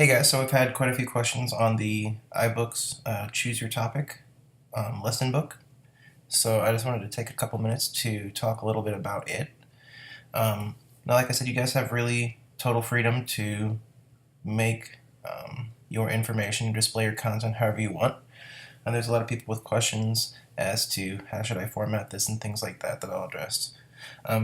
Hey guys, so we've had quite a few questions on the iBooks Choose Your Topic lesson book. So I just wanted to take a couple minutes to talk a little bit about it. Now, like I said, you guys have really total freedom to make your information, display your content however you want. And there's a lot of people with questions as to how should I format this and things like that I'll address.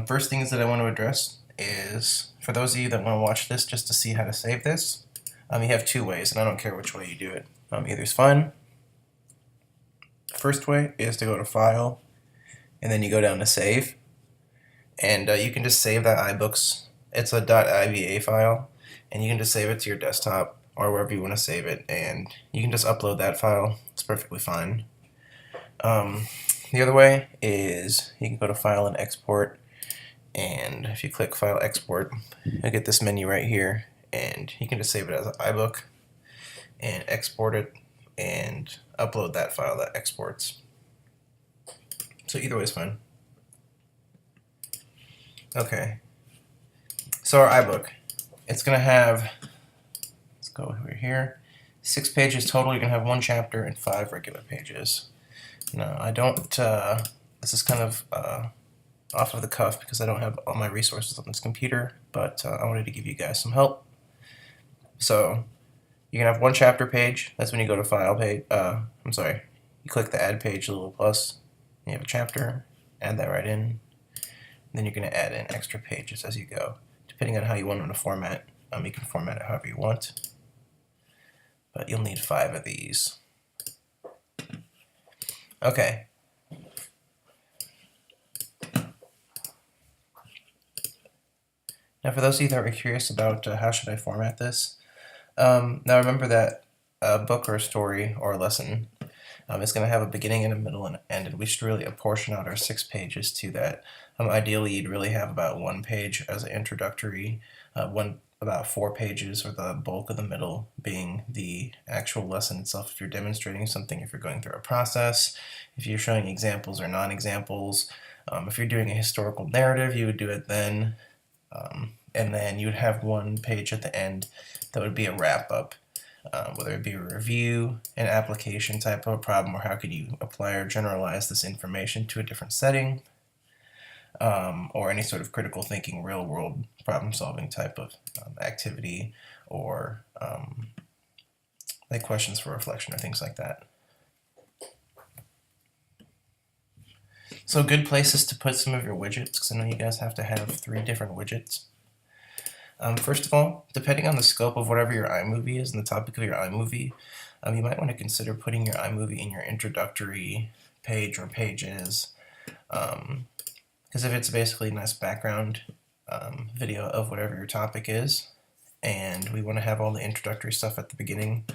First things that I want to address is, for those of you that want to watch this just to see how to save this, you have two ways, and I don't care which way you do it. Either is fine. First way is to go to File, and then you go down to Save, and you can just save that iBooks. It's a .iva file, and you can just save it to your desktop or wherever you want to save it, and you can just upload that file. It's perfectly fine. The other way is you can go to File and Export, and if you click File Export, you'll get this menu right here, and you can just save it as an iBook and export it and upload that file that exports. So either way is fine. Okay, so our iBook, it's going to have, let's go over here, 6 pages total. You're going to have 1 chapter and 5 regular pages. Now, I don't, this is kind of off of the cuff because I don't have all my resources on this computer, but I wanted to give you guys some help. So you can have 1 chapter page. That's when you go to File page. You click the Add page, the little plus. You have a chapter. Add that right in. And then you're going to add in extra pages as you go, depending on how you want them to format. You can format it however you want, but you'll need 5 of these. Okay. Now, for those of you that are curious about how should I format this, now remember that a book or a story or a lesson is going to have a beginning and a middle and an end, and we should really apportion out our 6 pages to that. Ideally, you'd really have about 1 page as an introductory, about 4 pages, or the bulk of the middle being the actual lesson itself if you're demonstrating something, if you're going through a process, if you're showing examples or non-examples. If you're doing a historical narrative, you would do it then. And then you would have 1 page at the end that would be a wrap-up, whether it be a review, an application type of a problem, or how could you apply or generalize this information to a different setting, or any sort of critical thinking, real-world problem-solving type of activity, or like questions for reflection or things like that. So good places to put some of your widgets, because I know you guys have to have 3 different widgets. First of all, depending on the scope of whatever your iMovie is and the topic of your iMovie, you might want to consider putting your iMovie in your introductory page or pages, because if it's basically a nice background video of whatever your topic is, and we want to have all the introductory stuff at the beginning,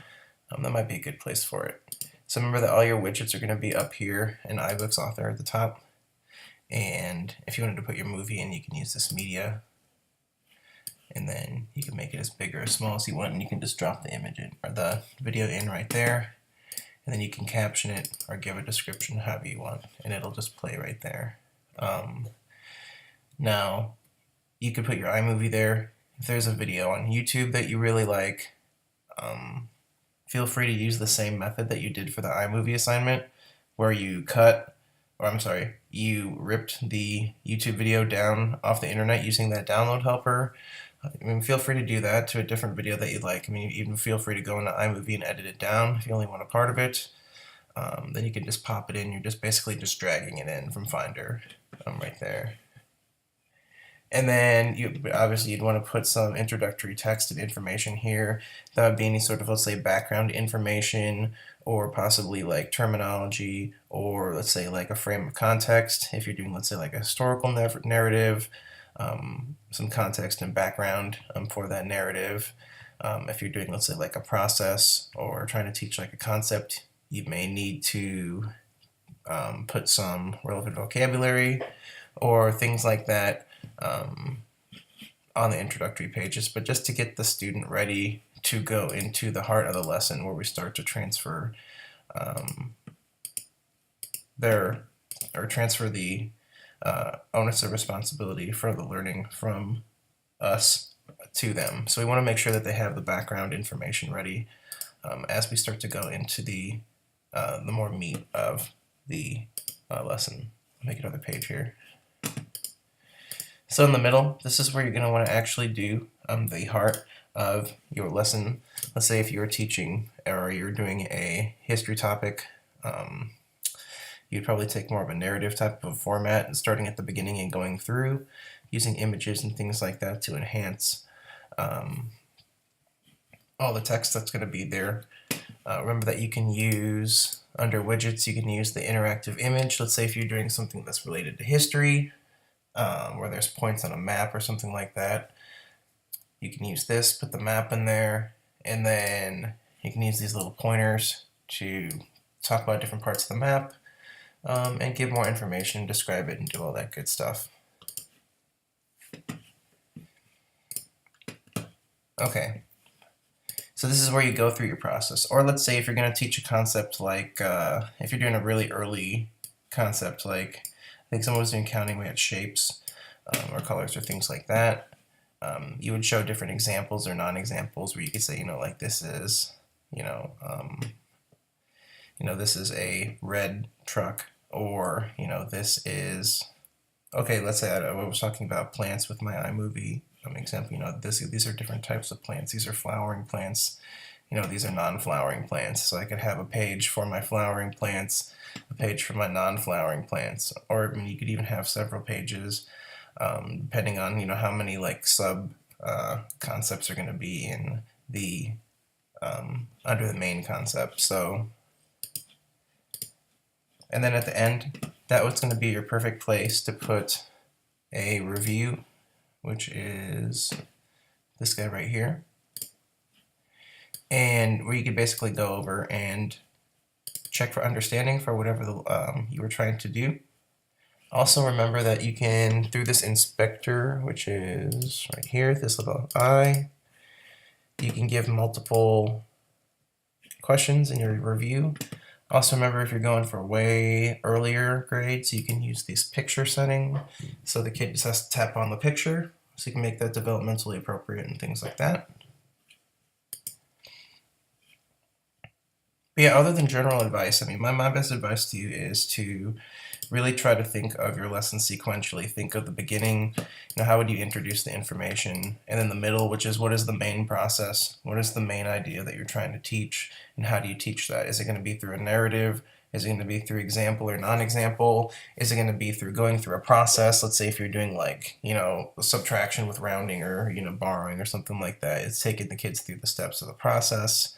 that might be a good place for it. So remember that all your widgets are going to be up here in iBooks Author at the top, and if you wanted to put your movie in, you can use this media, and then you can make it as big or as small as you want, and you can just drop the image in, or the video in right there, and then you can caption it or give a description however you want, and it'll just play right there. Now, you could put your iMovie there. If there's a video on YouTube that you really like, feel free to use the same method that you did for the iMovie assignment, where you you ripped the YouTube video down off the internet using that download helper. Feel free to do that to a different video that you like. Even feel free to go into iMovie and edit it down if you only want a part of it. Then you can just pop it in. You're just basically just dragging it in from Finder, right there. And then obviously you'd want to put some introductory text and information here. That would be any sort of, let's say, background information, or possibly like terminology, or let's say like a frame of context. If you're doing, let's say, like a historical narrative, some context and background for that narrative. If you're doing, let's say, like a process or trying to teach like a concept, you may need to put some relevant vocabulary or things like that on the introductory pages, but just to get the student ready to go into the heart of the lesson, where we start to transfer transfer the onus of responsibility for the learning from us to them. So we want to make sure that they have the background information ready as we start to go into the more meat of the lesson. I'll make another page here. So in the middle, this is where you're going to want to actually do the heart of your lesson. Let's say if you were teaching or you're doing a history topic, you'd probably take more of a narrative type of format, and starting at the beginning and going through, using images and things like that to enhance all the text that's going to be there. Remember that you can use, under widgets, you can use the interactive image. Let's say if you're doing something that's related to history, where there's points on a map or something like that, you can use this, put the map in there, and then you can use these little pointers to talk about different parts of the map and give more information, describe it, and do all that good stuff. Okay, so this is where you go through your process. Or let's say if you're going to teach a concept like, if you're doing a really early concept, like I think someone was doing counting, we had shapes or colors or things like that. You would show different examples or non-examples where you could say, like this is, this is a red truck, or this is, okay, let's say I was talking about plants with my iMovie example. These are different types of plants. These are flowering plants. These are non-flowering plants. So I could have a page for my flowering plants, a page for my non-flowering plants, or you could even have several pages. Depending on how many sub concepts are going to be in the under the main concept. So, and then at the end, that was going to be your perfect place to put a review, which is this guy right here, and where you could basically go over and check for understanding for whatever you were trying to do. Also remember that you can, through this inspector, which is right here, this little eye, you can give multiple questions in your review. Also remember, if you're going for way earlier grades, you can use this picture setting. So the kid just has to tap on the picture, so you can make that developmentally appropriate and things like that. But yeah, other than general advice, my best advice to you is to really try to think of your lesson sequentially. Think of the beginning, how would you introduce the information, and then the middle, which is what is the main process, what is the main idea that you're trying to teach, and how do you teach that? Is it going to be through a narrative? Is it going to be through example or non-example? Is it going to be through going through a process? Let's say if you're doing subtraction with rounding or borrowing or something like that, it's taking the kids through the steps of the process.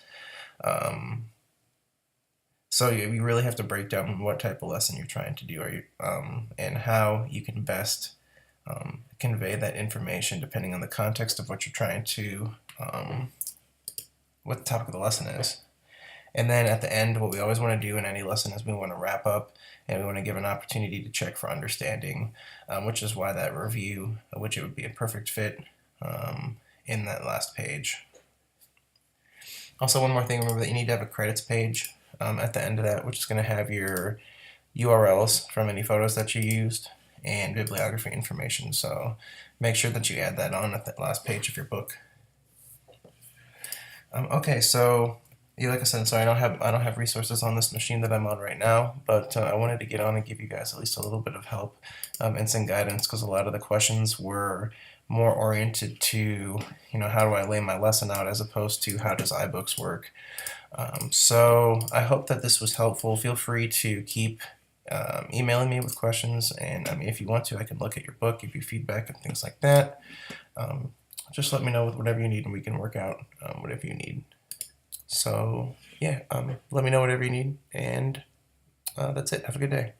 So you really have to break down what type of lesson you're trying to do, and how you can best convey that information depending on the context of what you're trying to, what the topic of the lesson is. And then at the end, what we always want to do in any lesson is we want to wrap up, and we want to give an opportunity to check for understanding, which is why that review, which it would be a perfect fit in that last page. Also, one more thing, remember that you need to have a credits page at the end of that, which is going to have your URLs from any photos that you used and bibliography information. So make sure that you add that on at the last page of your book. Okay, so like I said, sorry, I don't have resources on this machine that I'm on right now, but I wanted to get on and give you guys at least a little bit of help and some guidance, because a lot of the questions were more oriented to how do I lay my lesson out, as opposed to how does iBooks work. So I hope that this was helpful. Feel free to keep emailing me with questions, and if you want to, I can look at your book, give you feedback and things like that. Just let me know with whatever you need, and we can work out whatever you need. So yeah, let me know whatever you need, and that's it. Have a good day.